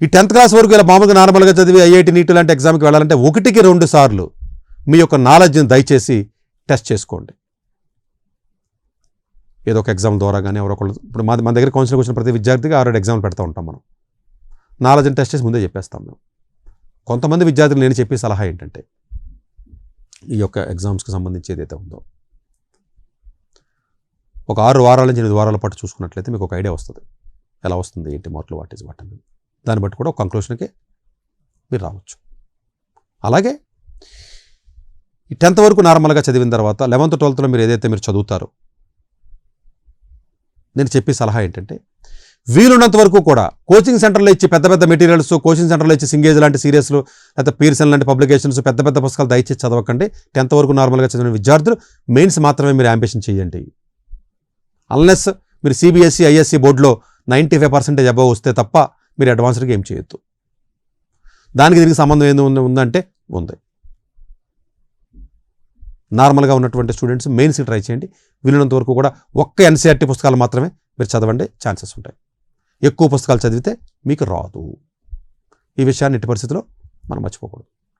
ఈ 10th class వరకు ఇలా మామూలుగా నార్మల్గా చదివి ఐఐటి నీట్ లాంటి ఎగ్జామ్కి వెళ్ళాలంటే 1కి 2 సార్లు మీ యొక్క నాలెడ్జ్ని దయచేసి టెస్ట్ చేసుకోండి. ఏదో ఒక ఎగ్జామ్ ద్వారా కానీ ఎవరొకళ్ళు ఇప్పుడు మన దగ్గర కౌన్సిలింగ్ వచ్చిన ప్రతి విద్యార్థికి 6 ఎగ్జామ్లు పెడతా ఉంటాం మనం. నాలెడ్జ్ని టెస్ట్ చేసి ముందే చెప్పేస్తాం మేము. కొంతమంది విద్యార్థులు నేను చెప్పే సలహా ఏంటంటే ఈ యొక్క ఎగ్జామ్స్కి సంబంధించి ఏదైతే ఉందో ఒక 6 వారాల నుంచి 8 వారాల పాటు చూసుకున్నట్లయితే మీకు ఒక ఐడియా వస్తుంది, ఎలా వస్తుంది ఏంటి మార్కులు వాట్ ఈజ్ వాట్ అనేది. దాన్ని బట్టి కూడా ఒక కంక్లూషన్కి మీరు రావచ్చు. అలాగే ఈ 10th వరకు నార్మల్గా చదివిన తర్వాత 11th 12thలో మీరు ఏదైతే మీరు చదువుతారో నేను చెప్పే సలహా ఏంటంటే వీలున్నంత వరకు కూడా కోచింగ్ సెంటర్లో ఇచ్చి పెద్ద పెద్ద మెటీరియల్స్, కోచింగ్ సెంటర్లో ఇచ్చి సింగేజ్ లాంటి సీరియస్లు లేకపోతే పీర్సన్ లాంటి పబ్లికేషన్స్ పెద్ద పెద్ద పుస్తకాలు దయచేసి చదవకండి. 10th వరకు నార్మల్గా చదివిన విద్యార్థులు మెయిన్స్ మాత్రమే మీరు యాంబిషన్ చేయండి. అన్లెస్ మీరు సిబిఎస్ఈ ఐఎస్సి బోర్డులో 95% అబవ్ వస్తే తప్ప మీరు అడ్వాన్స్డ్గా ఏం చేయొద్దు. దానికి దీనికి సంబంధం ఏంది ఉందంటే ఉంది. నార్మల్గా ఉన్నటువంటి స్టూడెంట్స్ మెయిన్స్కి ట్రై చేయండి. వీలున్నంత వరకు కూడా ఒక్క ఎన్సీఆర్టీ పుస్తకాలు మాత్రమే మీరు చదవండి, ఛాన్సెస్ ఉంటాయి. ఎక్కువ పుస్తకాలు చదివితే మీకు రాదు. ఈ విషయాన్ని ఎట్టి పరిస్థితిలో మనం మర్చిపోకూడదు.